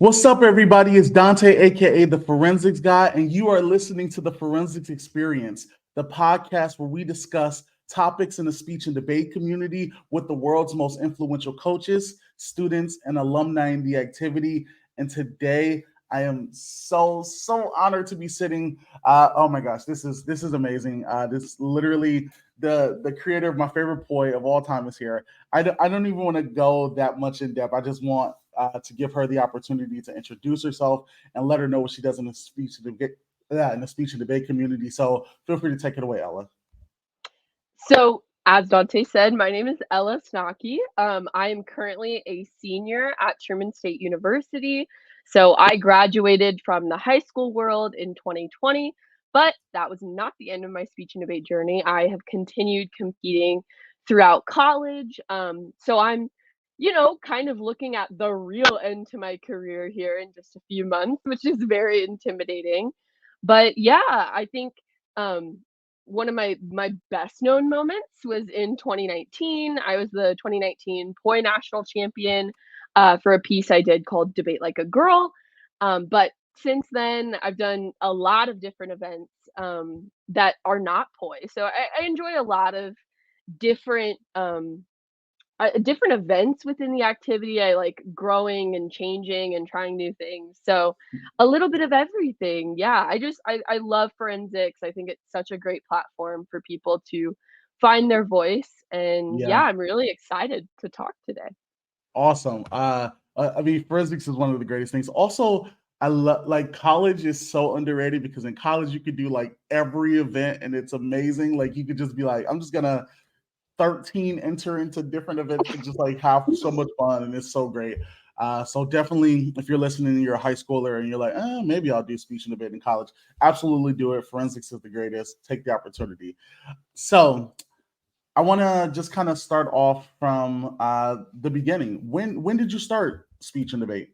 What's up, everybody? It's Dante, aka the Forensics Guy, and you are listening to the Forensics Experience, the podcast where we discuss topics in the speech and debate community with the world's most influential coaches, students, and alumni in the activity. And today, I am so honored to be sitting. Oh my gosh, this is amazing. This literally the creator of my favorite POI of all time is here. I don't even want to go that much in depth. I just want to give her the opportunity to introduce herself and let her know what she does in the speech and debate community. So feel free to take it away, Ella. So, as Dante said, my name is Ella Schnake. I am currently a senior at Truman State University. So, I graduated from the high school world in 2020, but that was not the end of my speech and debate journey. I have continued competing throughout college. So, I'm kind of looking at the real end to my career here in just a few months, which is very intimidating. But yeah, I think um, one of my best known moments was in 2019. I was the 2019 POI National Champion for a piece I did called Debate Like a Girl. But since then, I've done a lot of different events that are not POI. So I enjoy a lot of different different events within the activity. I like growing and changing and trying new things. So a little bit of everything. Yeah, I love forensics. I think it's such a great platform for people to find their voice. And Yeah, yeah, I'm really excited to talk today. awesome. I mean, forensics is one of the greatest things. Also, I love like college is so underrated because in college you could do like every event and it's amazing. Like you could just be like, I'm just gonna 13 enter into different events and just like have so much fun and it's so great. So definitely, if you're listening and you're a high schooler and you're like, maybe I'll do speech and debate in college, absolutely do it. Forensics is the greatest. Take the opportunity. So I want to just kind of start off from the beginning. When did you start speech and debate?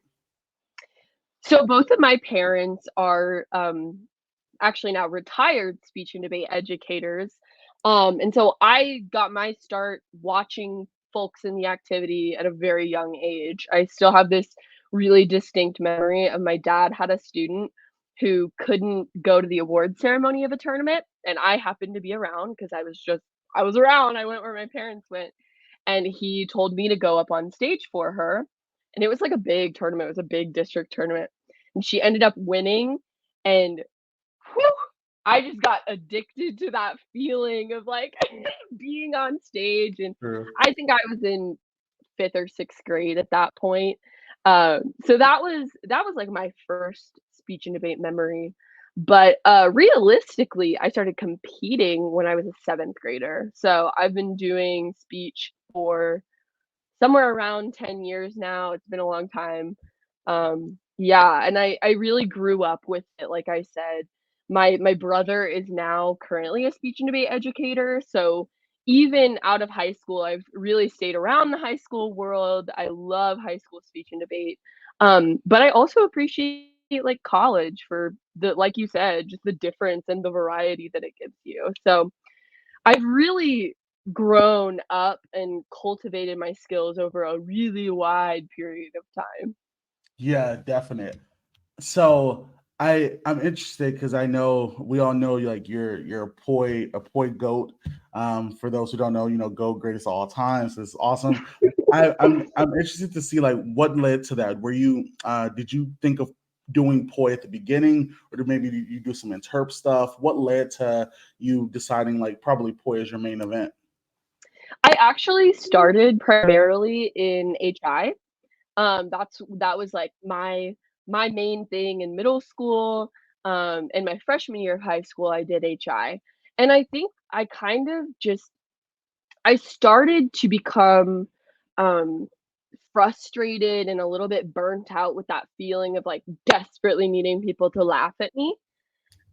So both of my parents are actually now retired speech and debate educators. And so I got my start watching folks in the activity at a very young age. I still have this really distinct memory of my dad had a student who couldn't go to the award ceremony of a tournament, and I happened to be around because I was around. I went where my parents went, and he told me to go up on stage for her. And it was like a big tournament. It was a big district tournament. And she ended up winning, and whew, I just got addicted to that feeling of like being on stage. And Sure. I think I was in fifth or sixth grade at that point. So that was like my first speech and debate memory. But realistically, I started competing when I was a seventh grader. So I've been doing speech for somewhere around 10 years now. It's been a long time. Yeah, and I really grew up with it. Like I said, my brother is now currently a speech and debate educator. So even out of high school, I've really stayed around the high school world. I love high school speech and debate. But I also appreciate like college for the like you said, just the difference and the variety that it gives you. So I've really grown up and cultivated my skills over a really wide period of time. Yeah, definite. So I'm interested because I know we all know like you're a poi goat. For those who don't know, goat greatest of all times. So it's awesome. I'm interested to see like what led to that. Did you think of doing poi at the beginning, or did maybe you do some interp stuff? What led to you deciding like probably poi is your main event? I actually started primarily in HI. That was like my main thing in middle school. And my freshman year of high school, I did HI. And I think I kind of just I started to become um frustrated and a little bit burnt out with that feeling of like desperately needing people to laugh at me.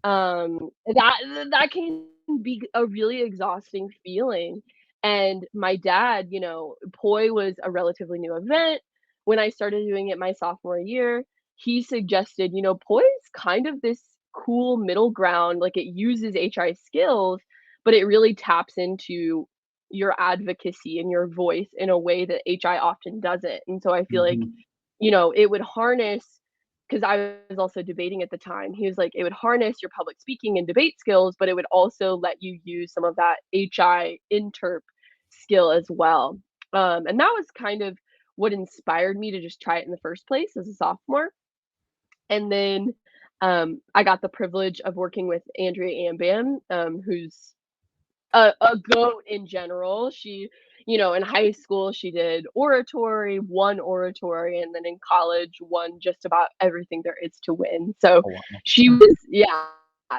That can be a really exhausting feeling. And my dad, POI was a relatively new event. When I started doing it my sophomore year, he suggested, POI is kind of this cool middle ground. Like it uses HI skills, but it really taps into your advocacy and your voice in a way that HI often doesn't. And so I feel like, Mhm. it would harness because I was also debating at the time. He was like, it would harness your public speaking and debate skills, but it would also let you use some of that HI interp skill as well. And that was kind of what inspired me to just try it in the first place as a sophomore. And then I got the privilege of working with Andrea Ambam, who's a goat in general. She, in high school, she did oratory, won oratory, and then in college, won just about everything there is to win. So Oh, wow. she was, yeah,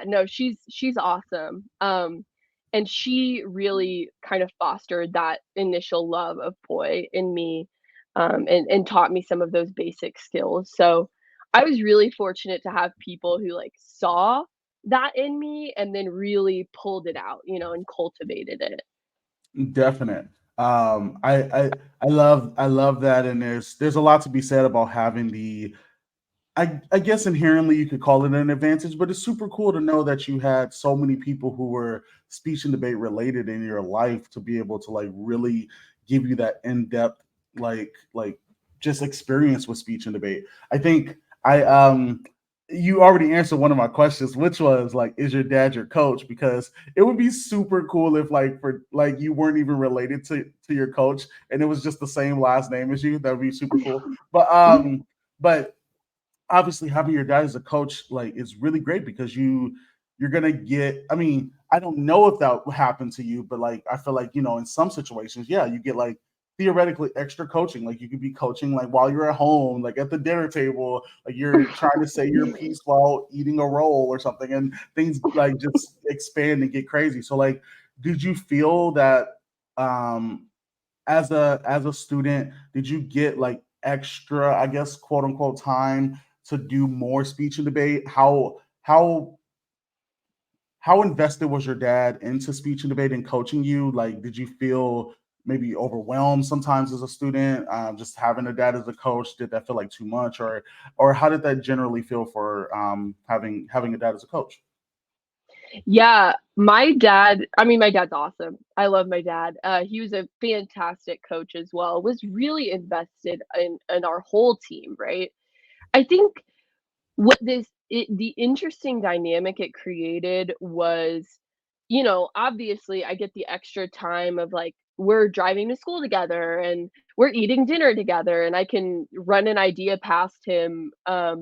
no, she's awesome. And she really kind of fostered that initial love of poi in me, and taught me some of those basic skills. So I was really fortunate to have people who like saw that in me and then really pulled it out, and cultivated it. Definite. I love that, and there's a lot to be said about having the. I guess inherently you could call it an advantage, but it's super cool to know that you had so many people who were speech and debate related in your life to be able to like really give you that in-depth like just experience with speech and debate. I think you already answered one of my questions, which was like, is your dad your coach? Because it would be super cool if like for like you weren't even related to your coach and it was just the same last name as you. That would be super cool. But obviously having your dad as a coach like is really great because you're gonna get. I mean, I don't know if that happened to you, but like I feel like in some situations, yeah, you get like theoretically extra coaching. Like you could be coaching like while you're at home, like at the dinner table, like you're trying to say your piece while eating a roll or something, and things like just expand and get crazy. So like, did you feel that um as a student, did you get like extra, I guess, quote unquote, time to do more speech and debate? How invested was your dad into speech and debate and coaching you? Like, did you feel maybe overwhelmed sometimes as a student, just having a dad as a coach? Did that feel like too much, or how did that generally feel for having a dad as a coach? Yeah, my dad's awesome. I love my dad. He was a fantastic coach as well. Was really invested in our whole team, right? I think the interesting dynamic it created was, obviously I get the extra time of like we're driving to school together and we're eating dinner together and I can run an idea past him, at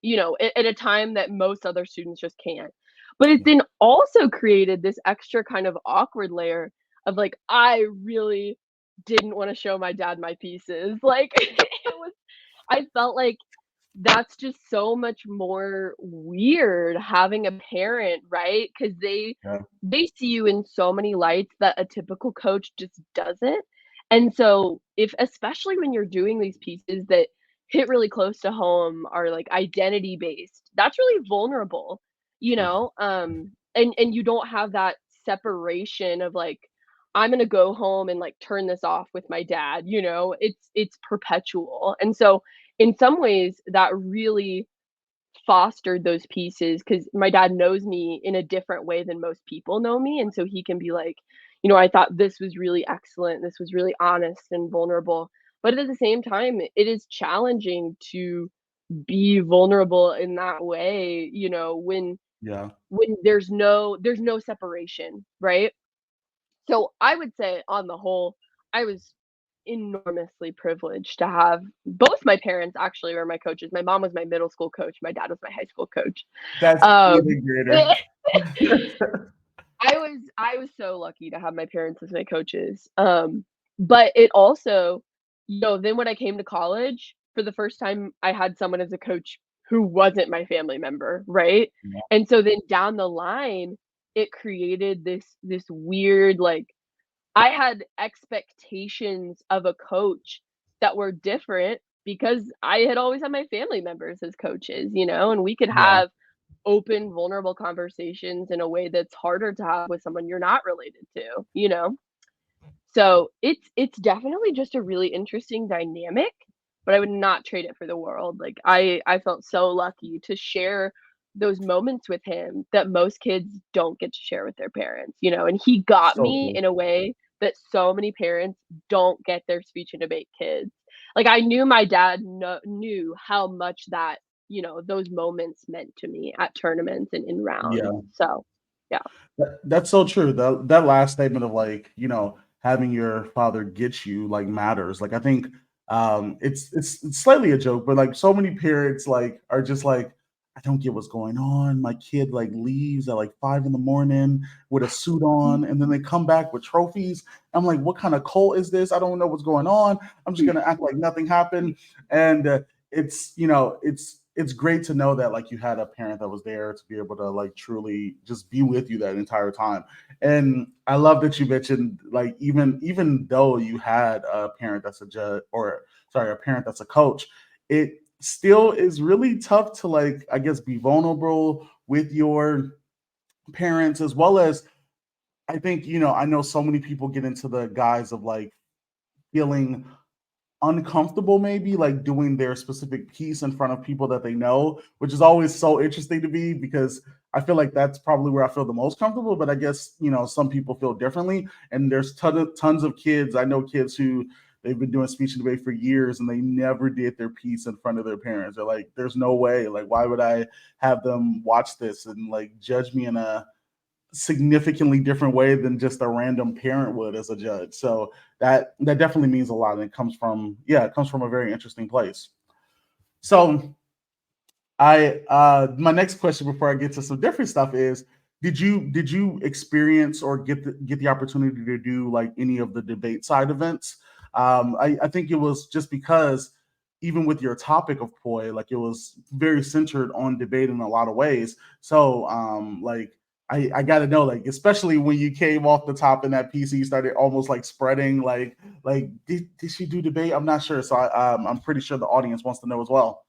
a time that most other students just can't. But it then also created this extra kind of awkward layer of like I really didn't want to show my dad my pieces. Like I felt like that's just so much more weird having a parent, right? Because Yeah, they see you in so many lights that a typical coach just doesn't. And so if especially when you're doing these pieces that hit really close to home are like identity based, that's really vulnerable, and you don't have that separation of like I'm gonna go home and like turn this off with my dad, it's perpetual. And so in some ways that really fostered those pieces because my dad knows me in a different way than most people know me, and so he can be like, I thought this was really excellent, this was really honest and vulnerable, but at the same time it is challenging to be vulnerable in that way, yeah. when there's no separation, right? So I would say on the whole, I was enormously privileged to have both my parents actually were my coaches. My mom was my middle school coach, my dad was my high school coach. That's Um, even greater. I was so lucky to have my parents as my coaches. But it also, then when I came to college, for the first time, I had someone as a coach who wasn't my family member, right? Yeah, And so then down the line, it created this weird like I had expectations of a coach that were different because I had always had my family members as coaches, and we could yeah. have open, vulnerable conversations in a way that's harder to have with someone you're not related to. So it's definitely just a really interesting dynamic, but I would not trade it for the world. Like I felt so lucky to share those moments with him that most kids don't get to share with their parents, and he got So me cool. in a way that so many parents don't get their speech and debate kids. Like I knew my dad knew how much that those moments meant to me at tournaments and in rounds. Yeah. So, yeah. That's so true. That last statement of like, having your father get you like matters. Like I think it's slightly a joke, but like so many parents like are just like, I don't get what's going on. My kid like leaves at like 5 in the morning with a suit on, and then they come back with trophies. I'm like, what kind of cult is this? I don't know what's going on. I'm just gonna act like nothing happened. And it's great to know that like you had a parent that was there to be able to like truly just be with you that entire time. And I love that you mentioned like even though you had a parent that's a judge, or sorry, a parent that's a coach, it still is really tough to like, I guess, be vulnerable with your parents, as well as I think, I know so many people get into the guise of like feeling uncomfortable, maybe like doing their specific piece in front of people that they know, which is always so interesting to me because I feel like that's probably where I feel the most comfortable. But I guess, some people feel differently. And there's tons of kids. I know kids who they've been doing speech and debate for years and they never did their piece in front of their parents. They're like, there's no way. Like, why would I have them watch this and like judge me in a significantly different way than just a random parent would as a judge? So that definitely means a lot, and it comes from a very interesting place. So I my next question before I get to some different stuff is, did you experience or get the opportunity to do like any of the debate side events? I think it was just because even with your topic of poi, like it was very centered on debate in a lot of ways. So like I got to know, like, especially when you came off the top in that PC, you started almost like spreading, like did she do debate? I'm not sure. So I'm pretty sure the audience wants to know as well.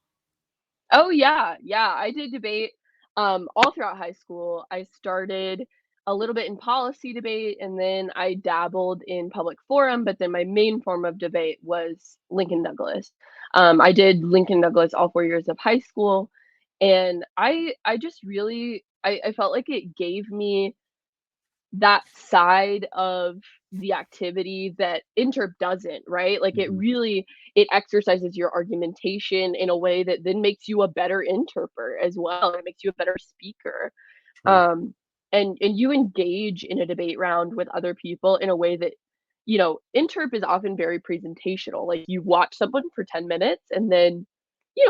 Oh, yeah, yeah, I did debate, all throughout high school. I started a little bit in policy debate, and then I dabbled in public forum, but then my main form of debate was Lincoln Douglas. I did Lincoln Douglas all 4 years of high school, and I just really I felt like it gave me that side of the activity that interp doesn't, right? Like Mhm. it exercises your argumentation in a way that then makes you a better interpreter as well. It makes you a better speaker. True. Um, and you engage in a debate round with other people in a way that, interp is often very presentational. Like you watch someone for 10 minutes and then,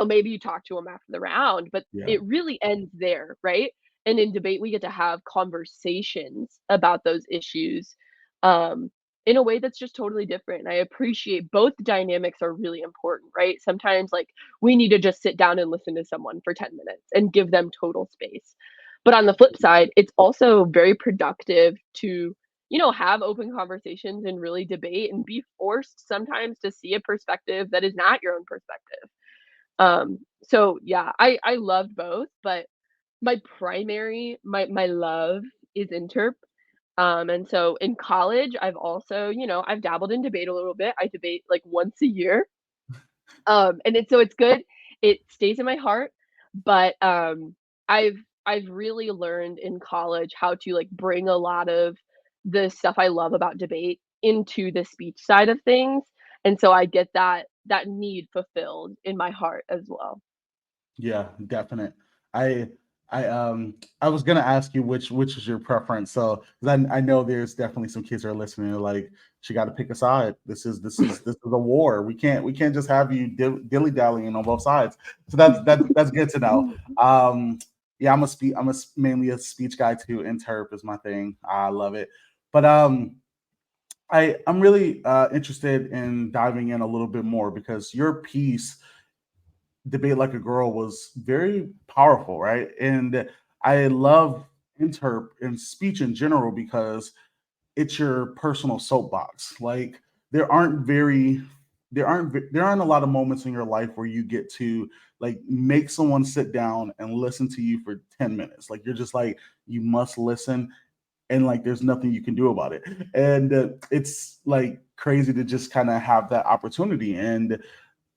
maybe you talk to them after the round, but Yeah. it really ends there, right? And in debate, we get to have conversations about those issues um, in a way that's just totally different. And I appreciate both dynamics are really important, right? Sometimes, like, we need to just sit down and listen to someone for 10 minutes and give them total space. But on the flip side, it's also very productive to, have open conversations and really debate and be forced sometimes to see a perspective that is not your own perspective. So yeah, I loved both, but my love is interp. And so in college, I've also, I've dabbled in debate a little bit. I debate like once a year. And it's good. It stays in my heart, but I've I've really learned in college how to like bring a lot of the stuff I love about debate into the speech side of things. And so I get that need fulfilled in my heart as well. Yeah, definite. I I was gonna ask you which is your preference. So 'cause I know there's definitely some kids that are listening. They're like, she got to pick a side. This is a war. We can't just have you dilly dallying on both sides. So that's good to know. Yeah, mainly a speech guy too. Interp is my thing. I love it. But I'm really interested in diving in a little bit more because your piece, Debate Like a Girl, was very powerful, right? And I love interp and speech in general because it's your personal soapbox. Like there aren't very there aren't a lot of moments in your life where you get to like make someone sit down and listen to you for 10 minutes. Like you're just like, you must listen, and like there's nothing you can do about it. And it's like crazy to just kind of have that opportunity. And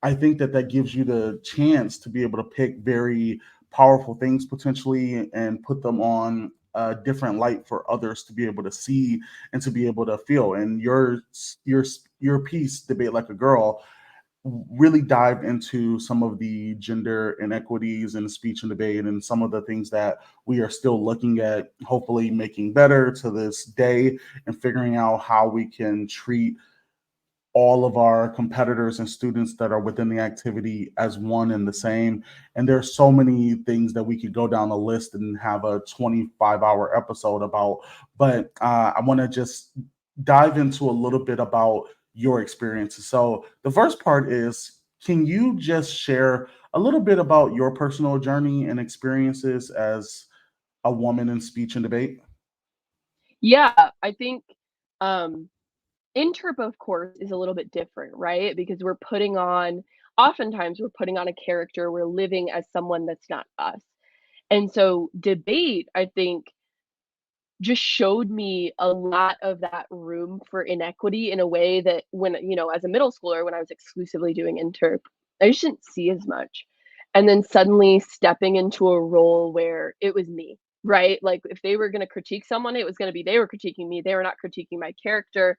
I think that gives you the chance to be able to pick very powerful things potentially and put them on a different light for others to be able to see and to be able to feel. And your piece, Debate Like a Girl, really dive into some of the gender inequities in speech and debate and some of the things that we are still looking at, hopefully making better to this day, and figuring out how we can treat all of our competitors and students that are within the activity as one and the same. And there's so many things that we could go down the list and have a 25-hour episode about. But I want to just dive into a little bit about your experiences. So the first part is, can you just share a little bit about your personal journey and experiences as a woman in speech and debate? Yeah, I think um interp, of course, is a little bit different, right? Because oftentimes we're putting on a character, we're living as someone that's not us. And so debate, I think, just showed me a lot of that room for inequity in a way that as a middle schooler, when I was exclusively doing interp, I just didn't see as much. And then suddenly stepping into a role where it was me, right? Like if they were going to critique someone, it was going to be they were critiquing me. They were not critiquing my character.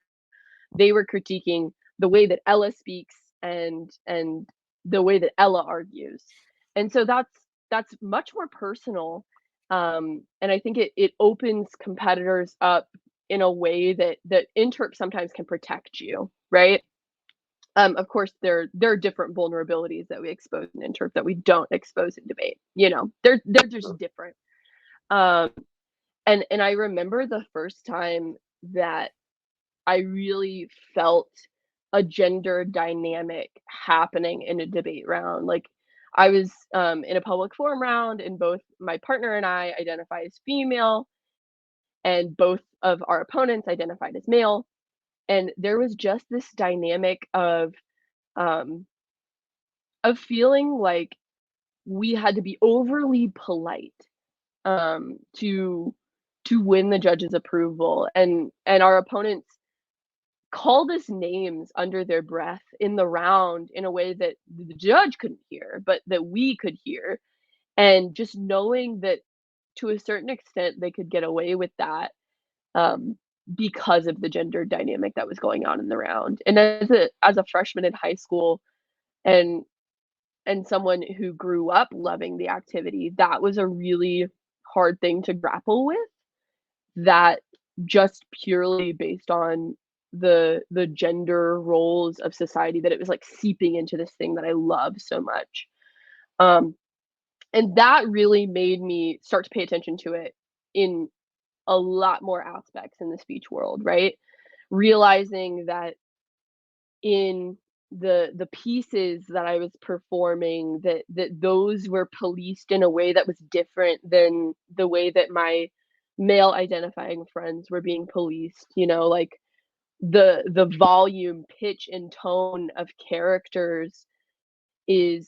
They were critiquing the way that Ella speaks and the way that Ella argues. And so that's much more personal. And I think it opens competitors up in a way that interp sometimes can protect you, right? Of course, there are different vulnerabilities that we expose in interp that we don't expose in debate. They're just different. Um, and I remember the first time that I really felt a gender dynamic happening in a debate round. Like I was in a public forum round, and both my partner and I identify as female, and both of our opponents identified as male. And there was just this dynamic um, of feeling like we had to be overly polite to win the judge's approval, and our opponents called us names under their breath in the round in a way that the judge couldn't hear, but that we could hear. And just knowing that to a certain extent they could get away with that um, because of the gender dynamic that was going on in the round. And as a freshman in high school and someone who grew up loving the activity, that was a really hard thing to grapple with. That just purely based on the gender roles of society, that it was like seeping into this thing that I love so much. Um, and that really made me start to pay attention to it in a lot more aspects in the speech world, right? Realizing that in the pieces that I was performing, that those were policed in a way that was different than the way that my male identifying friends were being policed, like the volume, pitch, and tone of characters is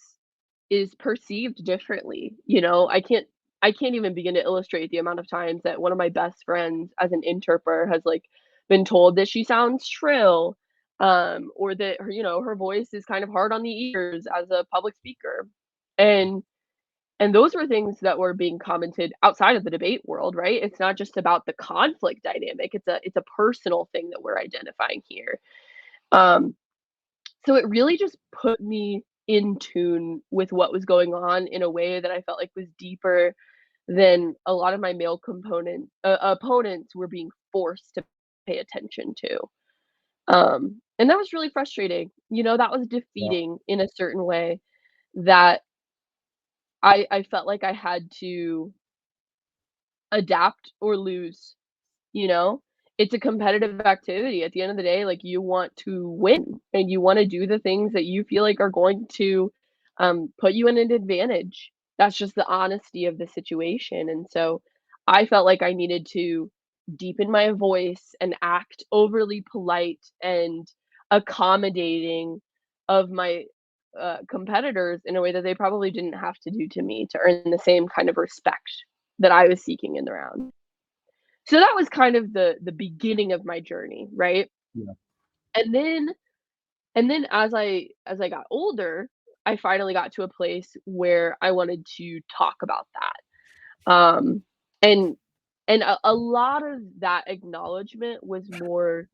is perceived differently. I can't even begin to illustrate the amount of times that one of my best friends as an interpreter has like been told that she sounds shrill, or that her voice is kind of hard on the ears as a public speaker. And those were things that were being commented outside of the debate world, right? It's not just about the conflict dynamic. It's a personal thing that we're identifying here. Um, so it really just put me in tune with what was going on in a way that I felt like was deeper than a lot of my male opponents were being forced to pay attention to. And that was really frustrating. That was Yeah. defeating in a certain way, that I felt like I had to adapt or lose, you know? It's a competitive activity. At the end of the day, like, you want to win, and you wanna do the things that you feel like are going to, put you in an advantage. That's just the honesty of the situation, and so I felt like I needed to deepen my voice and act overly polite and accommodating of my, competitors in a way that they probably didn't have to do to me to earn the same kind of respect that I was seeking in the round. So that was kind of the beginning of my journey, right? Yeah. And then as I got older, I finally got to a place where I wanted to talk about that. And a lot of that acknowledgement was more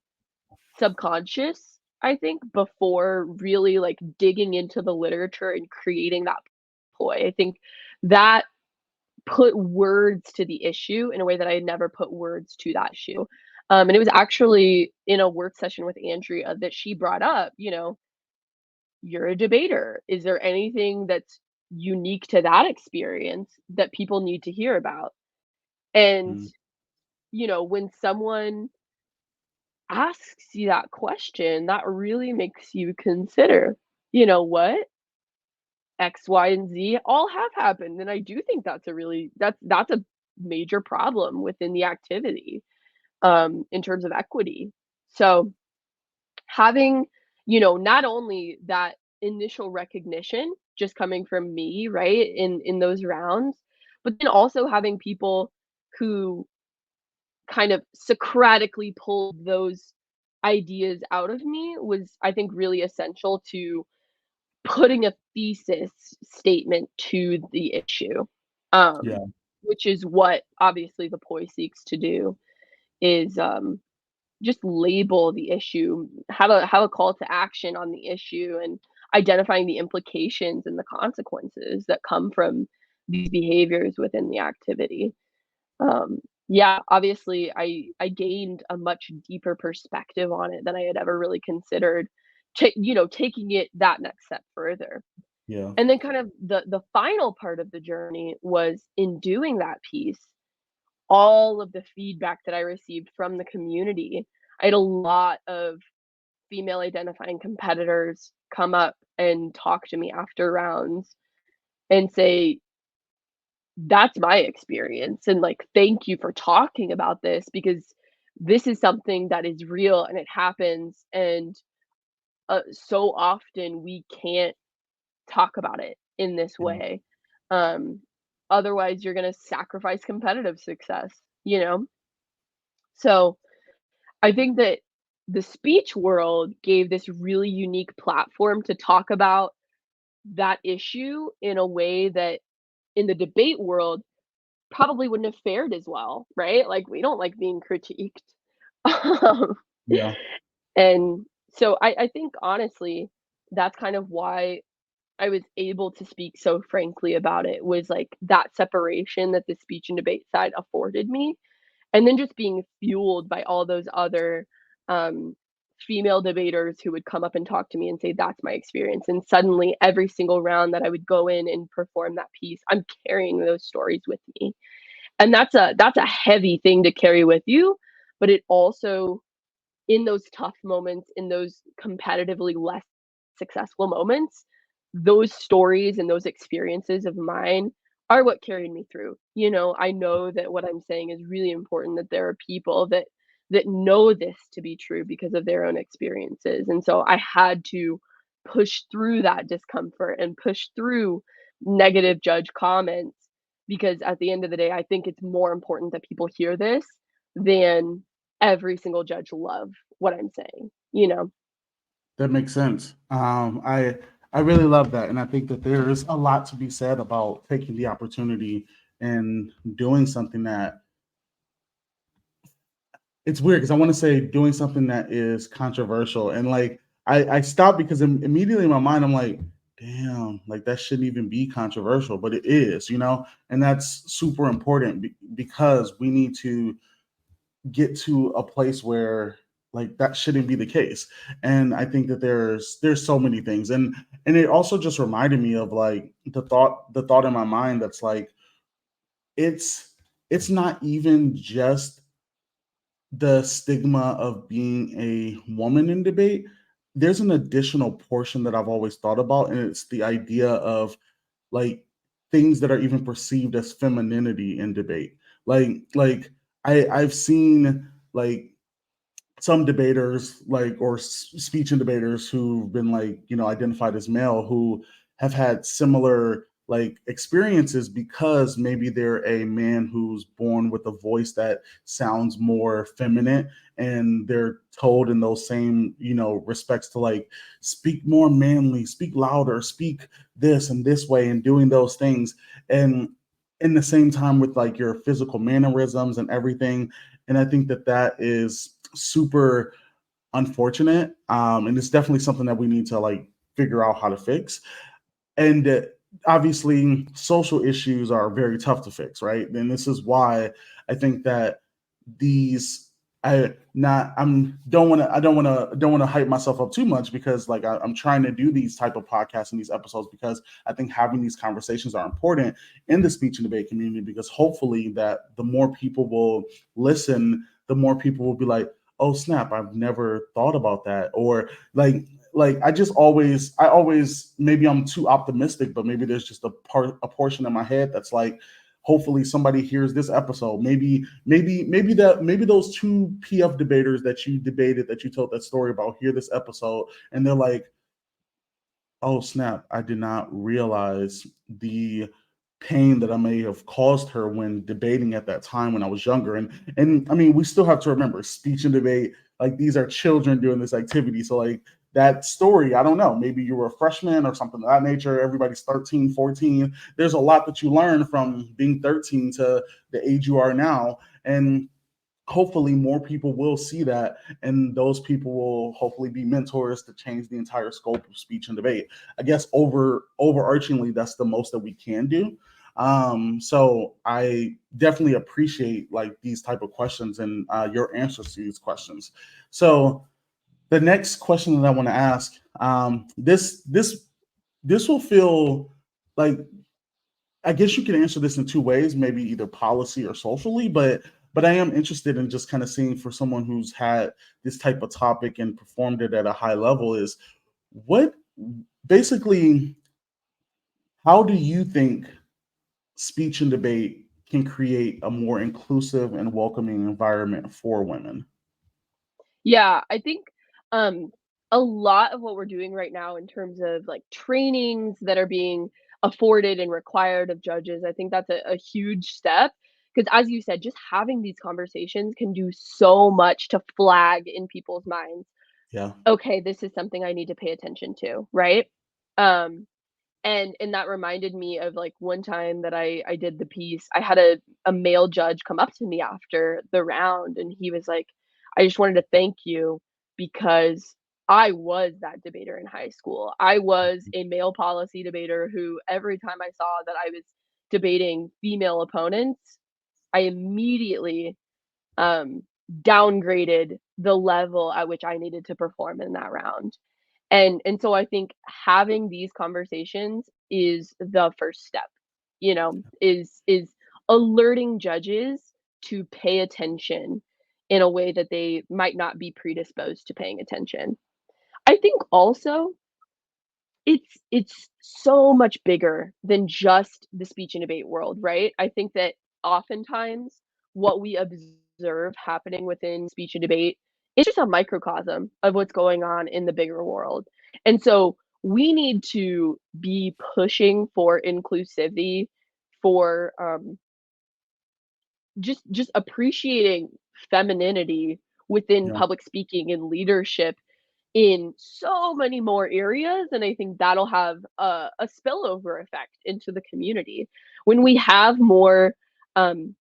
subconscious, I think, before really, like, digging into the literature and creating that ploy. I think that put words to the issue in a way that I had never put words to that issue. And it was actually in a work session with Andrea that she brought up, "You're a debater. Is there anything that's unique to that experience that people need to hear about?" And, Mm, when someone asks you that question, that really makes you consider, what? X, Y, and Z all have happened, and I do think that's a major problem within the activity, in terms of equity. So, having, not only that initial recognition just coming from me, right, in those rounds, but then also having people who kind of Socratically pulled those ideas out of me was, I think, really essential to putting a thesis statement to the issue, yeah, which is what obviously the POI seeks to do, is just label the issue, have a call to action on the issue, and identifying the implications and the consequences that come from these behaviors within the activity. Yeah, obviously, I gained a much deeper perspective on it than I had ever really considered, taking it that next step further. yeah, And then kind of the final part of the journey was, in doing that piece, all of the feedback that I received from the community. I had a lot of female identifying competitors come up and talk to me after rounds and say, "That's my experience, and, like, thank you for talking about this, because this is something that is real and it happens, and, so often we can't talk about it in this yeah. way. Um, Otherwise, you're gonna sacrifice competitive success, you know?" So, I think that the speech world gave this really unique platform to talk about that issue in a way that, in the debate world, probably wouldn't have fared as well, right? Like, we don't like being critiqued. Um, Yeah. and so I think, honestly, that's kind of why I was able to speak so frankly about it, was, like, that separation that the speech and debate side afforded me, and then just being fueled by all those other, um, female debaters who would come up and talk to me and say, "That's my experience," and suddenly every single round that I would go in and perform that piece, I'm carrying those stories with me, and that's a heavy thing to carry with you, but it also, in those tough moments, in those competitively less successful moments, those stories and those experiences of mine are what carried me through. I know that what I'm saying is really important, that there are people that know this to be true because of their own experiences. And so I had to push through that discomfort and push through negative judge comments, because at the end of the day, I think it's more important that people hear this than every single judge love what I'm saying? That makes sense. I really love that, and I think that there's a lot to be said about taking the opportunity and doing something that, it's weird because I want to say doing something that is controversial, and like I stopped because immediately in my mind I'm like, damn, like that shouldn't even be controversial, but it is, and that's super important because we need to get to a place where like that shouldn't be the case. And I think that there's so many things, and it also just reminded me of like the thought in my mind that's like, it's it's not even just the stigma of being a woman in debate. There's an additional portion that I've always thought about, and it's the idea of like things that are even perceived as femininity in debate. Like I've seen like some debaters like or speech and debaters who've been like identified as male who have had similar like experiences because maybe they're a man who's born with a voice that sounds more feminine, and they're told in those same respects to like speak more manly, speak louder, speak this and this way, and doing those things, and in the same time with like your physical mannerisms and everything. And I think that that is super unfortunate. And it's definitely something that we need to like figure out how to fix. And obviously social issues are very tough to fix, right? And this is why I think that these I don't want to hype myself up too much, because like I'm trying to do these type of podcasts and these episodes because I think having these conversations are important in the speech and debate community, because hopefully that the more people will listen, the more people will be like, oh snap, I've never thought about that. Or like I always, maybe I'm too optimistic, but maybe there's just a portion in my head that's like, hopefully somebody hears this episode. Maybe those two PF debaters that you debated, that you told that story about, hear this episode and they're like, oh snap, I did not realize the pain that I may have caused her when debating at that time when I was younger. And I mean, we still have to remember, speech and debate, like these are children doing this activity. So like that story, I don't know, maybe you were a freshman or something of that nature. Everybody's 13, 14. There's a lot that you learn from being 13 to the age you are now. And hopefully more people will see that, and those people will hopefully be mentors to change the entire scope of speech and debate. I guess overarchingly, that's the most that we can do. So I definitely appreciate like these type of questions and your answers to these questions. So the next question that I want to ask, this will feel like, I guess you can answer this in two ways, maybe either policy or socially, but I am interested in just kind of seeing, for someone who's had this type of topic and performed it at a high level, is what basically, how do you think speech and debate can create a more inclusive and welcoming environment for women? Yeah, I think um a lot of what we're doing right now in terms of like trainings that are being afforded and required of judges, I think that's a huge step. Because as you said, just having these conversations can do so much to flag in people's minds, Yeah. okay, this is something I need to pay attention to, right? Um, and that reminded me of like one time that I did the piece. I had a male judge come up to me after the round and he was like, I just wanted to thank you because I was that debater in high school. I was a male policy debater who every time I saw that I was debating female opponents, I immediately um downgraded the level at which I needed to perform in that round. And so I think having these conversations is the first step, is alerting judges to pay attention in a way that they might not be predisposed to paying attention. I think also it's so much bigger than just the speech and debate world, right? I think that oftentimes what we observe happening within speech and debate is just a microcosm of what's going on in the bigger world. And so we need to be pushing for inclusivity, for just appreciating femininity within Yeah. public speaking and leadership in so many more areas, and I think that'll have a spillover effect into the community. When we have um,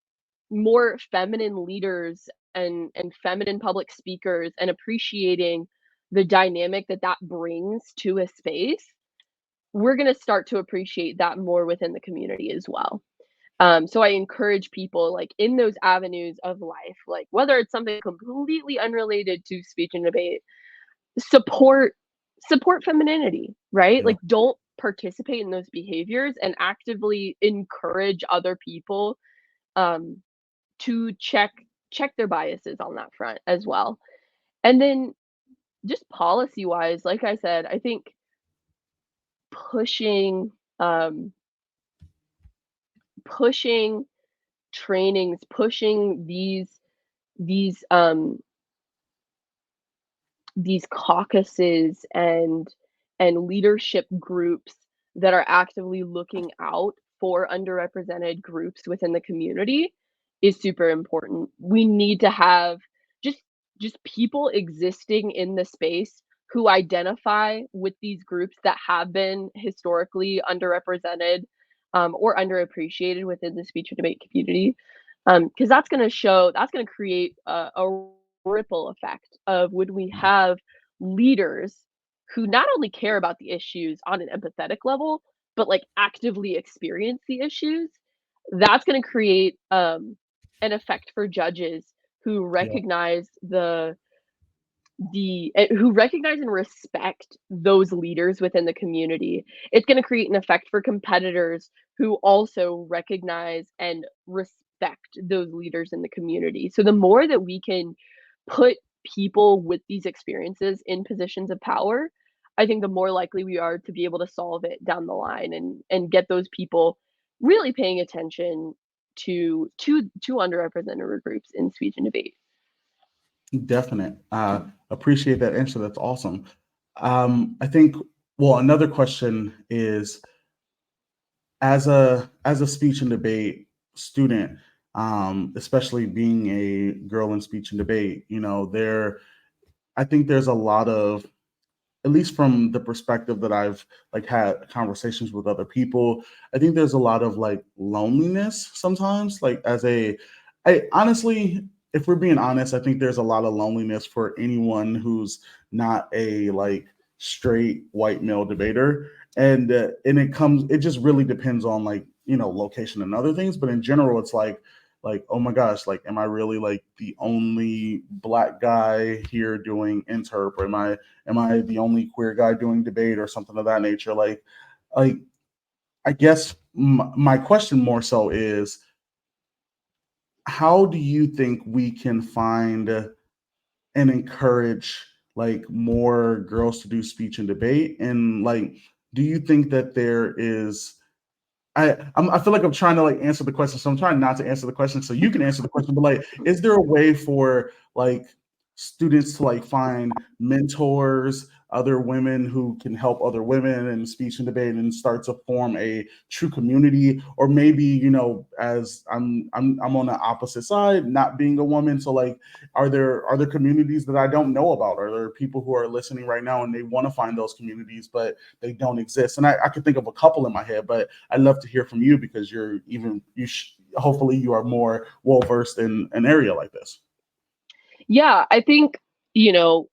more feminine leaders and feminine public speakers and appreciating the dynamic that that brings to a space, we're gonna start to appreciate that more within the community as well. So I encourage people like in those avenues of life, like whether it's something completely unrelated to speech and debate, support support femininity, right? Yeah. Like don't participate in those behaviors and actively encourage other people um to check their biases on that front as well. And then just policy wise, like I said, I think pushing um pushing trainings, pushing these these caucuses and leadership groups that are actively looking out for underrepresented groups within the community is super important. We need to have just just people existing in the space who identify with these groups that have been historically underrepresented or underappreciated within the speech and debate community, because that's going to create a ripple effect of when we have leaders who not only care about the issues on an empathetic level, but like actively experience the issues, that's going to create an effect for judges who Yeah. recognize who recognize and respect those leaders within the community. It's going to create an effect for competitors who also recognize and respect those leaders in the community. So the more that we can put people with these experiences in positions of power, I think the more likely we are to be able to solve it down the line and get those people really paying attention to underrepresented groups in speech and debate. Definite. Appreciate that answer. That's awesome. I think, well, another question is, as a speech and debate student, especially being a girl in speech and debate, I think there's a lot of, at least from the perspective that I've like had conversations with other people, I think there's a lot of like loneliness sometimes. Like I honestly, if we're being honest, I think there's a lot of loneliness for anyone who's not a like straight white male debater, and it just really depends on like location and other things. But in general, it's like, oh my gosh, like am I really like the only black guy here doing interp, or am I the only queer guy doing debate or something of that nature? Like I guess my question more so is, how do you think we can find and encourage like more girls to do speech and debate? And like, do you think that there is I feel like I'm trying to like answer the question, so I'm trying not to answer the question so you can answer the question. But like, is there a way for like students to like find mentors, other women who can help other women in speech and debate, and start to form a true community? Or maybe as I'm on the opposite side, not being a woman, so like, are there communities that I don't know about? Are there people who are listening right now and they want to find those communities, but they don't exist? And I could think of a couple in my head, but I'd love to hear from you because hopefully you are more well versed in an area like this. Yeah, I think, you know,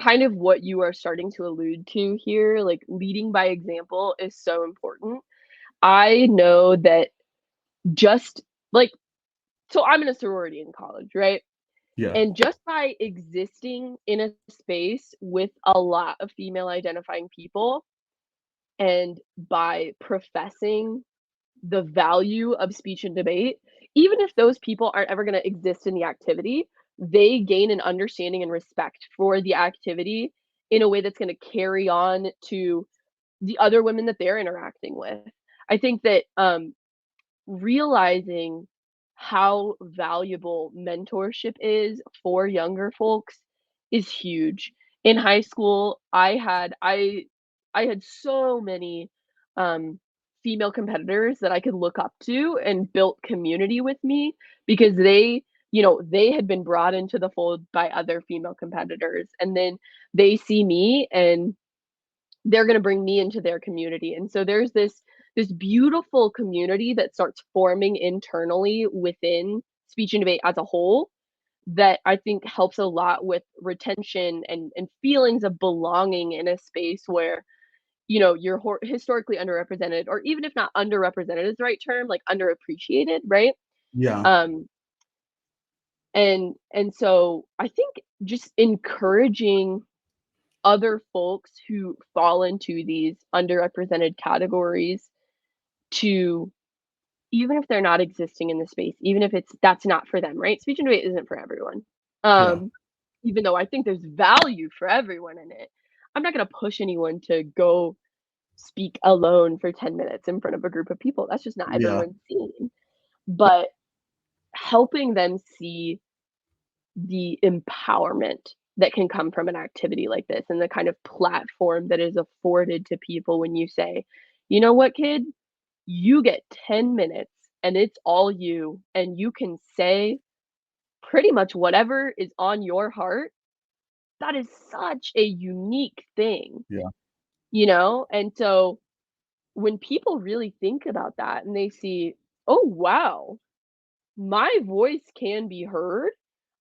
kind of what you are starting to allude to here, like leading by example is so important. I know that just like, so I'm in a sorority in college, right? Yeah, And just by existing in a space with a lot of female identifying people and by professing the value of speech and debate, even if those people aren't ever going to exist in the activity, they gain an understanding and respect for the activity in a way that's going to carry on to the other women that they're interacting with. I think that realizing how valuable mentorship is for younger folks is huge. In high school, I had so many um, female competitors that I could look up to and built community with me because they had been brought into the fold by other female competitors, and then they see me and they're gonna bring me into their community, and so there's this beautiful community that starts forming internally within speech and debate as a whole that I think helps a lot with retention and feelings of belonging in a space where, you're historically underrepresented, or even if not underrepresented is the right term, like underappreciated, right? yeah, Um, and so I think just encouraging other folks who fall into these underrepresented categories to, even if they're not existing in the space, even if that's not for them, right? Speech and debate isn't for everyone. yeah, Um, Even though I think there's value for everyone in it, I'm not gonna push anyone to go speak alone for 10 minutes in front of a group of people. That's just not yeah, everyone's scene. But helping them see the empowerment that can come from an activity like this and the kind of platform that is afforded to people when you say, "You know what, kid? You get 10 minutes and it's all you, and you can say pretty much whatever is on your heart." That is such a unique thing, yeah, And so when people really think about that and they see, "Oh, wow, my voice can be heard,"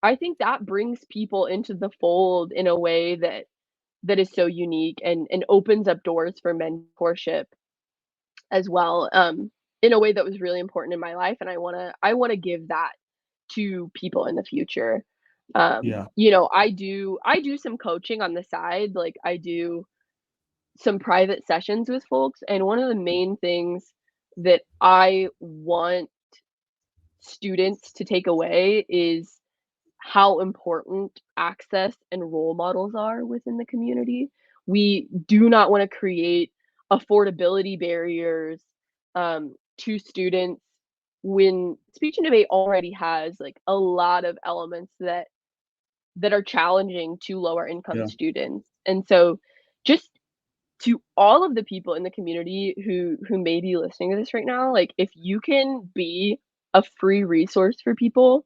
I think that brings people into the fold in a way that is so unique and opens up doors for mentorship as well, in a way that was really important in my life, and I wanna give that to people in the future. Yeah. I do some coaching on the side, like, I do some private sessions with folks, and one of the main things that I want students to take away is how important access and role models are within the community. We do not wanna create affordability barriers, to students when speech and debate already has, like, a lot of elements that are challenging to lower income Yeah. students. And so just to all of the people in the community who may be listening to this right now, like, if you can be a free resource for people,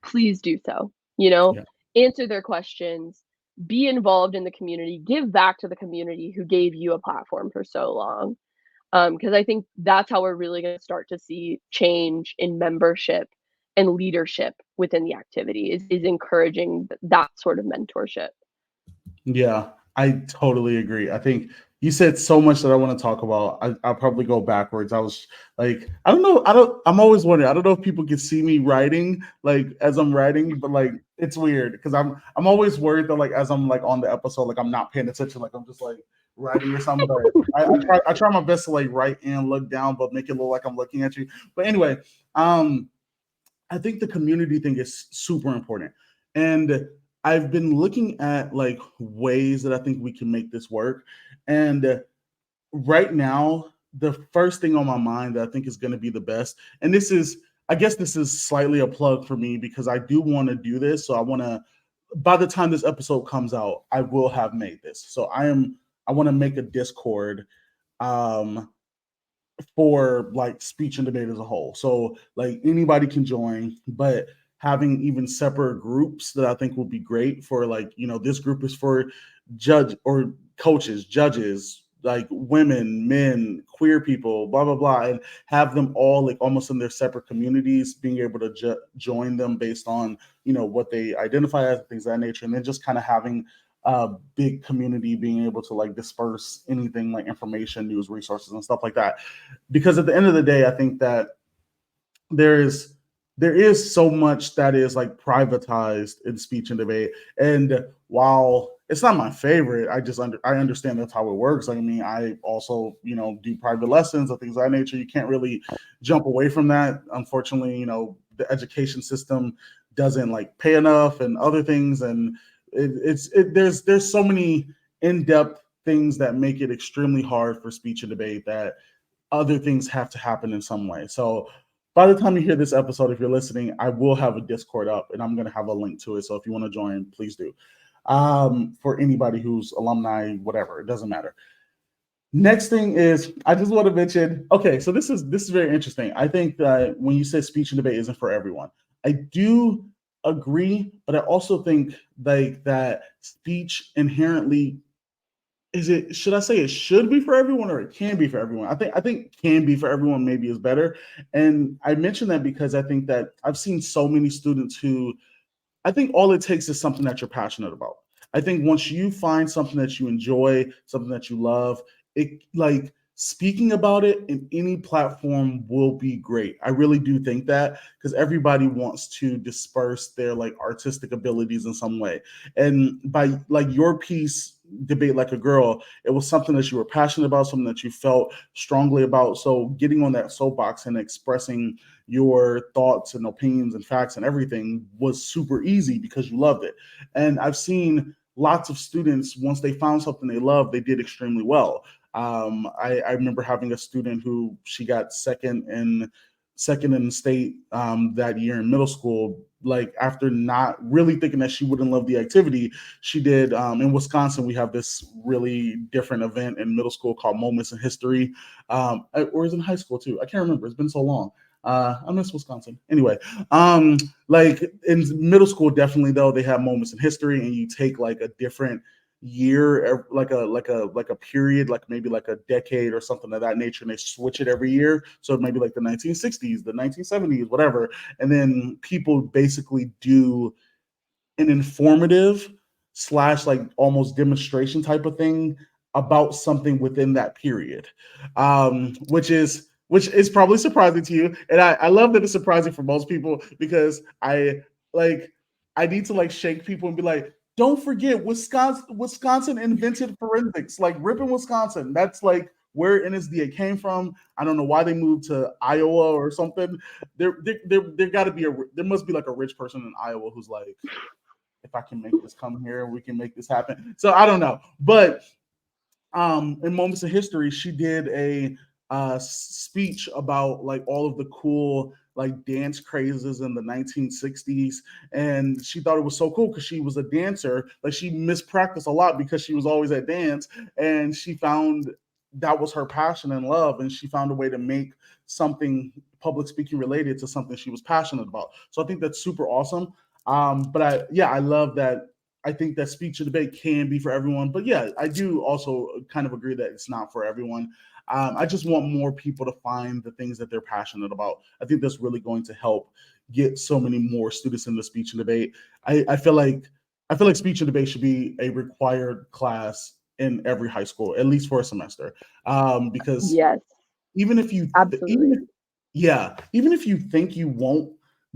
please do so, you know? Yeah. Answer their questions, be involved in the community, give back to the community who gave you a platform for so long. Because I think that's how we're really gonna start to see change in membership and leadership within the activity is encouraging that sort of mentorship. Yeah, I totally agree. I think you said so much that I want to talk about. I'll probably go backwards. I was like, I don't know. I'm always wondering. I don't know if people can see me writing, like as I'm writing, but like it's weird because I'm always worried that like as I'm like on the episode, like I'm not paying attention, like I'm just like writing or something. But I try my best to like write and look down, but make it look like I'm looking at you. But anyway, um, I think the community thing is super important. And I've been looking at like ways that I think we can make this work. And right now, the first thing on my mind that I think is going to be the best, and this is, I guess this is slightly a plug for me because I do want to do this. So I want to, by the time this episode comes out, I will have made this. So I want to make a Discord um for like speech and debate as a whole. So like anybody can join, but having even separate groups that I think will be great for like, this group is for judge or coaches, judges, like women, men, queer people, blah, blah, blah, and have them all like almost in their separate communities, being able to join them based on, what they identify as, things of that nature. And then just kind of having big community being able to like disperse anything like information, news, resources, and stuff like that. Because at the end of the day, I think that there is so much that is like privatized in speech and debate. And while it's not my favorite, I understand that's how it works. I mean, I also, do private lessons and things of that nature. You can't really jump away from that. Unfortunately, the education system doesn't like pay enough and other things. And there's so many in-depth things that make it extremely hard for speech and debate that other things have to happen in some way. So by the time you hear this episode, if you're listening, I will have a Discord up and I'm going to have a link to it. So if you want to join, please do. For anybody who's alumni, whatever, it doesn't matter. Next thing is, I just want to mention, okay, so this is very interesting. I think that when you say speech and debate isn't for everyone, I do agree, but I also think like that speech inherently should I say it should be for everyone or it can be for everyone? I think can be for everyone maybe is better. And I mention that because I think that I've seen so many students who I think all it takes is something that you're passionate about. I think once you find something that you enjoy, something that you love, it like speaking about it in any platform will be great. I really do think that because everybody wants to disperse their like artistic abilities in some way. And by like your piece, Debate Like a Girl, it was something that you were passionate about, something that you felt strongly about. So getting on that soapbox and expressing your thoughts and opinions and facts and everything was super easy because you loved it. And I've seen lots of students, once they found something they love, they did extremely well. I remember having a student who she got second in the state that year in middle school, like after not really thinking that she wouldn't love the activity. She did. In Wisconsin, we have this really different event in middle school called Moments in History, or is it in high school too? I can't remember. It's been so long. I miss Wisconsin. Anyway, like in middle school, definitely though, they have Moments in History, and you take like a different year, like a period, like maybe like a decade or something of that nature, and they switch it every year. So maybe like the 1960s, the 1970s, whatever. And then people basically do an informative slash like almost demonstration type of thing about something within that period, which is probably surprising to you, and I love that it's surprising for most people because I need to like shake people and be like, don't forget Wisconsin invented forensics, like Ripon, Wisconsin. That's like where NSDA came from. I don't know why they moved to Iowa or something. There got to be there must be like a rich person in Iowa who's like, if I can make this come here, we can make this happen. So I don't know, but in Moments of History, she did a speech about like all of the cool like dance crazes in the 1960s, and she thought it was so cool because she was a dancer. Like she mispracticed a lot because she was always at dance, and she found that was her passion and love, and she found a way to make something public speaking related to something she was passionate about. So I think that's super awesome. But I love that. I think that speech and debate can be for everyone, but yeah, I do also kind of agree that it's not for everyone. I just want more people to find the things that they're passionate about. I think that's really going to help get so many more students into speech and debate. I feel like speech and debate should be a required class in every high school, at least for a semester, because Yes, even if you absolutely. even if you think you won't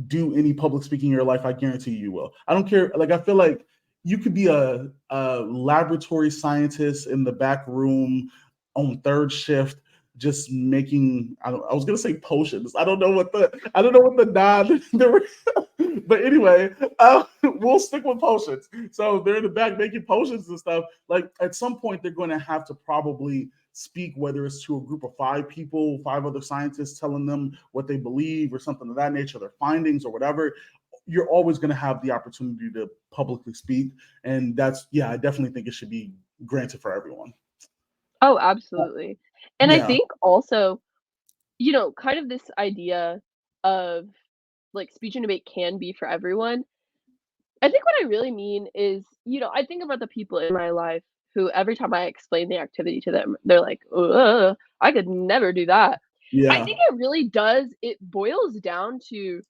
do any public speaking in your life, I guarantee you will. I don't care. Like I feel like you could be a laboratory scientist in the back room on third shift, just making. I was gonna say potions. I don't know what the non. But anyway, we'll stick with potions. So they're in the back making potions and stuff. Like at some point, they're going to have to probably speak, whether it's to a group of 5 people, 5 other scientists telling them what they believe or something of that nature, their findings or whatever. You're always going to have the opportunity to publicly speak. And that's, I definitely think it should be granted for everyone. Oh, absolutely. And I Yeah. think also, kind of this idea of like speech and debate can be for everyone. I think what I really mean is, I think about the people in my life who every time I explain the activity to them, they're like, ugh, I could never do that. I Yeah. think it really does, it boils down to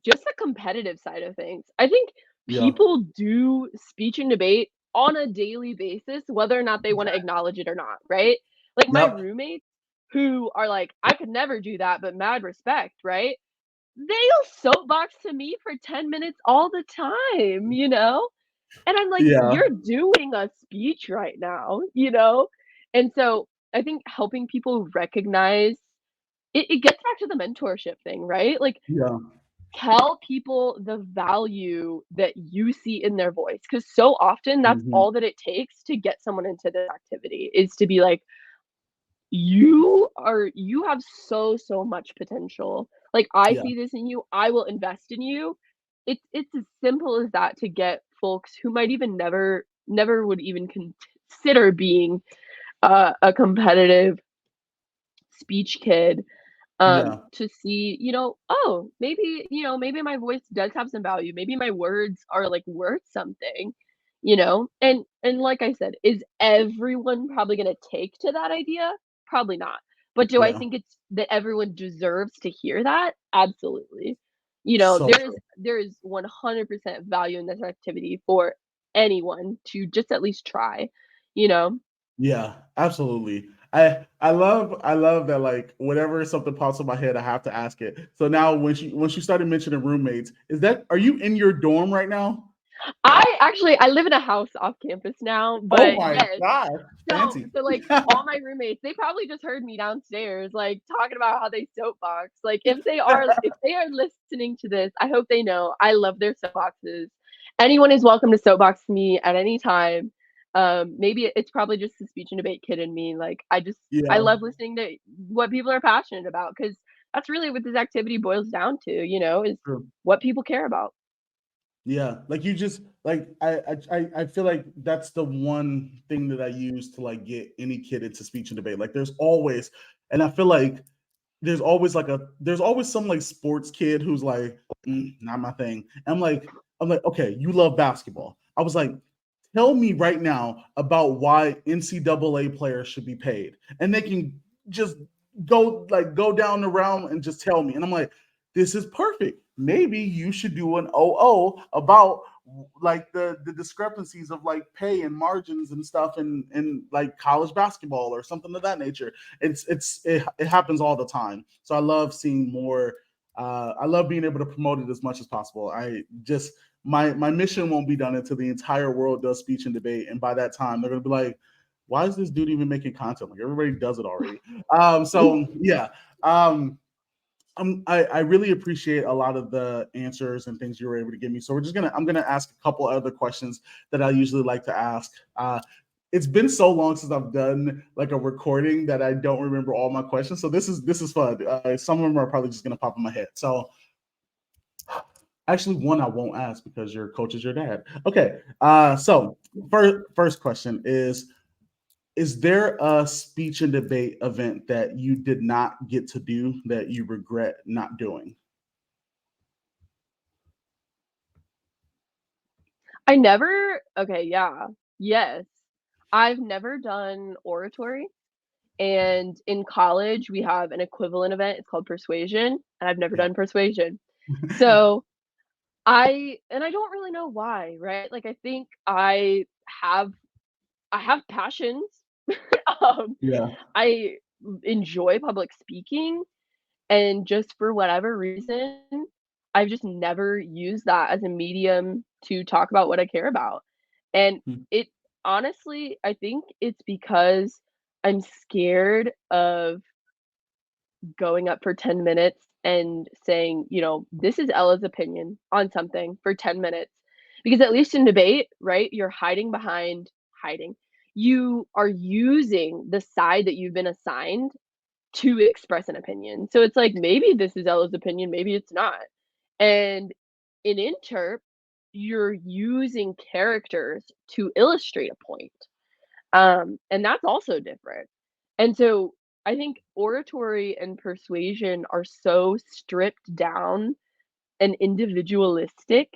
just the competitive side of things. I think Yeah. people do speech and debate on a daily basis, whether or not they want to acknowledge it or not, right? Like my Yep. roommates who are like, I could never do that, but mad respect, right? They'll soapbox to me for 10 minutes all the time, you know? And I'm like, Yeah. you're doing a speech right now, you know? And so I think helping people recognize it gets back to the mentorship thing, right? Like Yeah. tell people the value that you see in their voice, because so often that's Mhm. all that it takes to get someone into this activity is to be like, you have so much potential. Like, I Yeah. see this in you, I will invest in you. It's as simple as that to get folks who might even never would even consider being, a competitive speech kid, Yeah. to see, oh, maybe, maybe my voice does have some value. Maybe my words are like worth something, And like I said, is everyone probably gonna take to that idea? Probably not. But do I Yeah. think it's that everyone deserves to hear that? Absolutely. So There is 100% value in this activity for anyone to just at least try, you know? yeah, absolutely. I love that like whenever something pops in my head, I have to ask it. So now when she started mentioning roommates, are you in your dorm right now? I live in a house off campus now, Oh but my yes. gosh, So fancy. so, like, all my roommates, they probably just heard me downstairs, like, talking about how they soapbox. Like, if they are listening to this, I hope they know I love their soapboxes. Anyone is welcome to soapbox me at any time. Maybe it's probably just the speech and debate kid in me, like, I Yeah, love listening to what people are passionate about because that's really what this activity boils down to, is true. what people care about. Yeah, like you just like I feel like that's the one thing that I use to like get any kid into speech and debate. Like there's always, and I feel like there's always some like sports kid who's like, not my thing. And I'm like, okay, you love basketball. I was like, tell me right now about why NCAA players should be paid. And they can just go down the realm and just tell me. And I'm like, this is perfect. Maybe you should do an OO about like the discrepancies of like pay and margins and stuff in like college basketball or something of that nature. It happens all the time. So I love seeing more. I love being able to promote it as much as possible. I just my mission won't be done until the entire world does speech and debate, and by that time they're gonna be like, why is this dude even making content? Like everybody does it already. So yeah. I really appreciate a lot of the answers and things you were able to give me. So I'm gonna ask a couple other questions that I usually like to ask. It's been so long since I've done like a recording that I don't remember all my questions. So this is fun. Some of them are probably just gonna pop in my head. So actually, one I won't ask because your coach is your dad. Okay. So first question is there a speech and debate event that you did not get to do that you regret not doing? Yes. I've never done oratory. And in college, we have an equivalent event. It's called persuasion, and I've never Yeah. done persuasion. So I don't really know why, right? Like I think have I have passions. um, Yeah. I enjoy public speaking, and just for whatever reason, I've just never used that as a medium to talk about what I care about. And Hmm. it honestly, I think it's because I'm scared of going up for 10 minutes and saying, this is Ella's opinion on something for 10 minutes. Because at least in debate, right, you're hiding. You are using the side that you've been assigned to express an opinion. So it's like maybe this is Ella's opinion, maybe it's not. And in interp, you're using characters to illustrate a point. And that's also different. And so I think oratory and persuasion are so stripped down and individualistic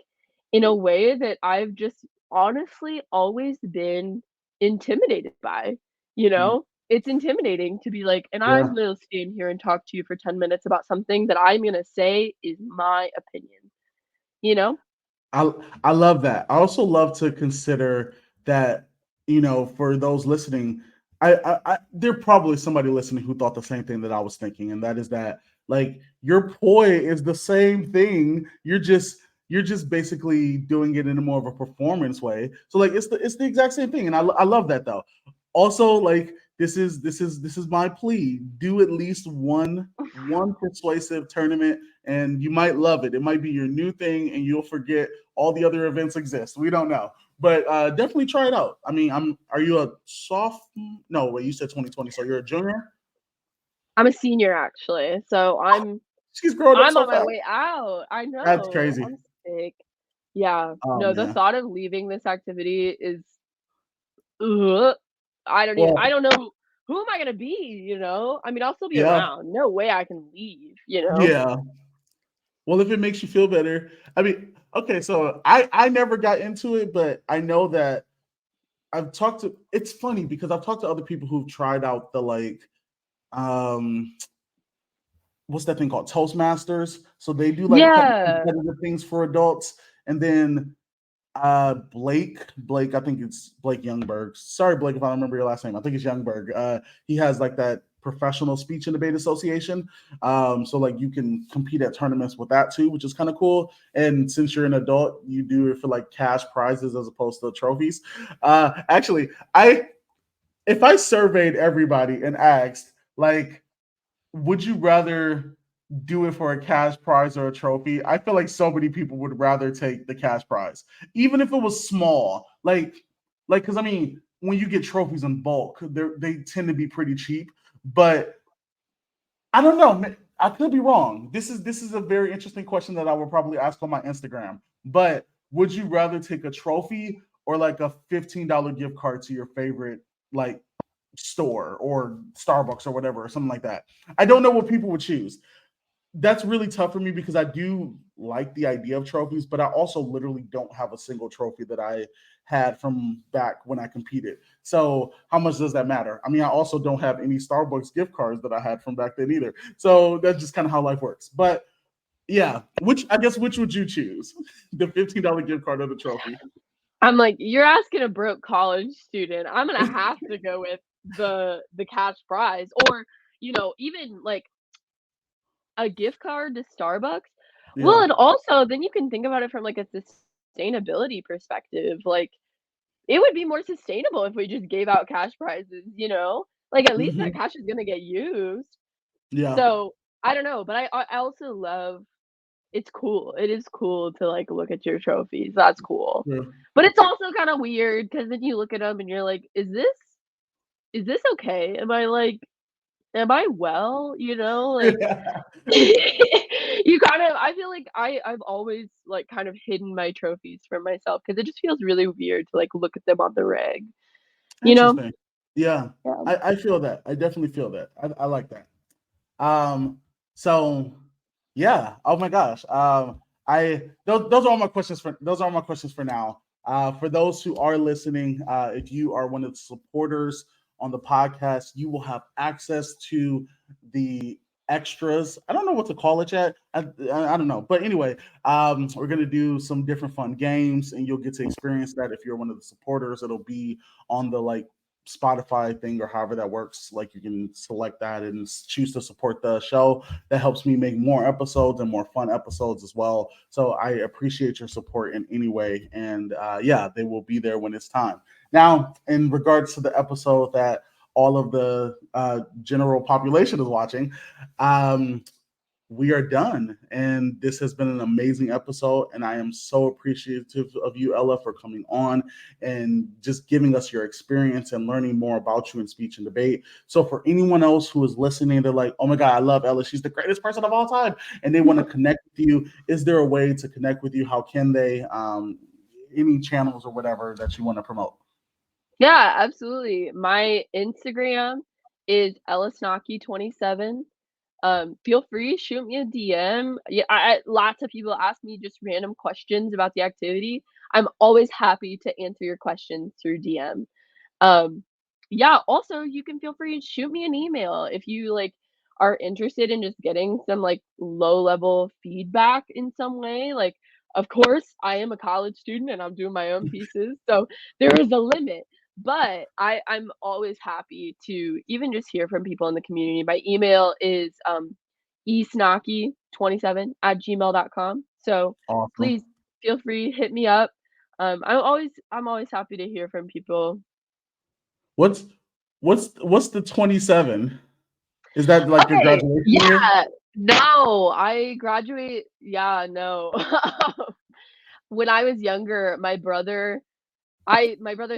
in a way that I've just honestly always been intimidated by, you Hmm. know? It's intimidating to be like, and I'm Yeah. gonna stand here and talk to you for 10 minutes about something that I'm gonna say is my opinion, you know? I I love that. I also love to consider that, for those listening, there probably somebody listening who thought the same thing that I was thinking, and that is that like your poi is the same thing. You're just basically doing it in a more of a performance way. So like it's the exact same thing, and I love that though. Also, like this is my plea. Do at least one persuasive tournament and you might love it. It might be your new thing and you'll forget all the other events exist. We don't know. But definitely try it out. I mean, are you a sophomore? No, wait, you said 2020, so you're a junior? I'm a senior actually, so She's growing up I'm so on my fast. way out. I That's know. crazy. I'm sick. Yeah. Oh No, the man. thought of leaving this activity is ugh. I Well, don't know who am I gonna be, you know? I mean, I'll still be yeah, around. No way I can leave, you know? yeah. Well, if it makes you feel better, I mean, okay, so I never got into it, but I know that it's funny because I've talked to other people who've tried out the like um what's that thing called? Toastmasters. So they do like Yeah. competitive things for adults. And then Blake, I think it's Blake Youngberg. Sorry, Blake, if I don't remember your last name. I think it's Youngberg. He has like that professional speech and debate association. So like you can compete at tournaments with that too, which is kind of cool. And since you're an adult, you do it for like cash prizes as opposed to trophies. Actually, I if I surveyed everybody and asked, like, would you rather do it for a cash prize or a trophy? I feel like so many people would rather take the cash prize, even if it was small. Like, because I mean, when you get trophies in bulk, they tend to be pretty cheap. But I don't know. I could be wrong. This is a very interesting question that I will probably ask on my Instagram. But would you rather take a trophy or like a $15 gift card to your favorite like store or Starbucks or whatever or something like that? I don't know what people would choose. That's really tough for me because I do like the idea of trophies, but I also literally don't have a single trophy that I had from back when I competed. So how much does that matter? I mean, I also don't have any Starbucks gift cards that I had from back then either. So that's just kind of how life works. But Yeah. Which would you choose? The $15 gift card or the trophy? I'm like, you're asking a broke college student. I'm gonna have to go with the cash prize, or even like a gift card to Starbucks. Well, Yeah. and also then you can think about it from like a sustainability perspective. Like it would be more sustainable if we just gave out cash prizes. Like at least that Hmm. cash is gonna get used. Yeah. So I don't know, but I also love it's cool. It is cool to like look at your trophies. That's cool. Yeah. But it's also kind of weird because then you look at them and you're like, is this okay? Am I well? Like you kind of I feel like I've always like kind of hidden my trophies from myself because it just feels really weird to like look at them on the reg, you know? Interesting. Yeah. Yeah. I feel that. I definitely feel that. I like that. Um, so yeah. Oh my gosh. Those are all my questions for now. For those who are listening, if you are one of the supporters on the podcast, you will have access to the extras. I don't know what to call it yet. I don't know. But anyway, we're gonna do some different fun games, and you'll get to experience that if you're one of the supporters. It'll be on the like Spotify thing or however that works. Like you can select that and choose to support the show. That helps me make more episodes and more fun episodes as well. So I appreciate your support in any way. And yeah, they will be there when it's time. Now, in regards to the episode that all of the general population is watching, um, we are done. And this has been an amazing episode. And I am so appreciative of you, Ella, for coming on and just giving us your experience and learning more about you in speech and debate. So for anyone else who is listening, they're like, oh my God, I love Ella. She's the greatest person of all time. And they want to connect with you. Is there a way to connect with you? How can they? Any channels or whatever that you want to promote? Yeah, absolutely. My Instagram is Ella Schnake 27. Feel free, shoot me a DM. Yeah, lots of people ask me just random questions about the activity. I'm always happy to answer your questions through DM. Um, yeah, also you can feel free to shoot me an email if you like are interested in just getting some like low level feedback in some way. Like, of course, I am a college student and I'm doing my own pieces, so there is a limit. But I'm always happy to even just hear from people in the community. My email is esnaki27@gmail.com. So Awesome. please feel free, hit me up. I'm always happy to hear from people. What's what's the 27? Is that like your Okay, graduation year? yeah. No, I graduate yeah, no. When I was younger, my brother's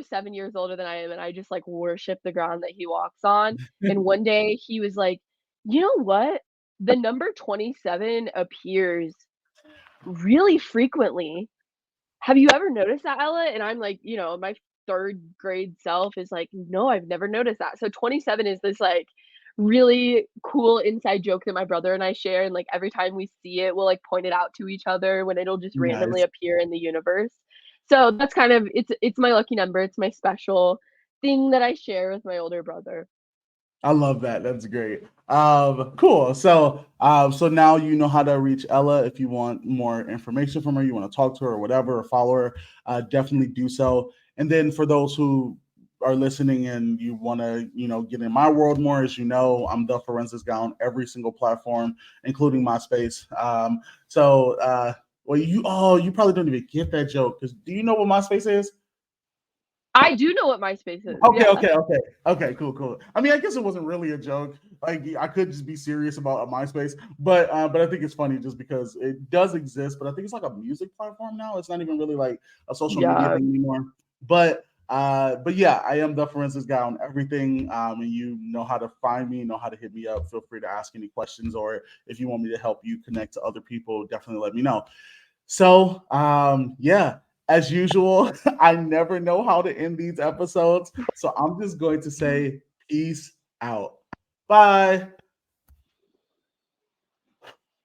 7 years older than I am, and I just, like, worship the ground that he walks on, and one day he was like, "You know what? The number 27 appears really frequently. Have you ever noticed that, Ella?" And I'm like, my 3rd grade self is like, "No, I've never noticed that." So 27 is this, like, really cool inside joke that my brother and I share, and, like, every time we see it, we'll, like, point it out to each other when it'll just randomly Nice. appear in the universe. So that's kind of it's my lucky number, it's my special thing that I share with my older brother. I love that. That's great. Cool. So now you know how to reach Ella if you want more information from her, you want to talk to her or whatever, or follow her, definitely do so. And then for those who are listening and you want to, get in my world more, as you know, I'm the forensics guy on every single platform, including MySpace. Well, you probably don't even get that joke because do you know what MySpace is? I do know what MySpace is, Okay, yeah. okay, okay, okay, cool. I mean, I guess it wasn't really a joke. Like, I could just be serious about a MySpace, but I think it's funny just because it does exist. But I think it's like a music platform now. It's not even really like a social media Yeah. thing anymore. But yeah, I am the forensics guy on everything. And you know how to find me, know how to hit me up. Feel free to ask any questions, or if you want me to help you connect to other people, definitely let me know. So, yeah, as usual, I never know how to end these episodes. So I'm just going to say peace out. Bye.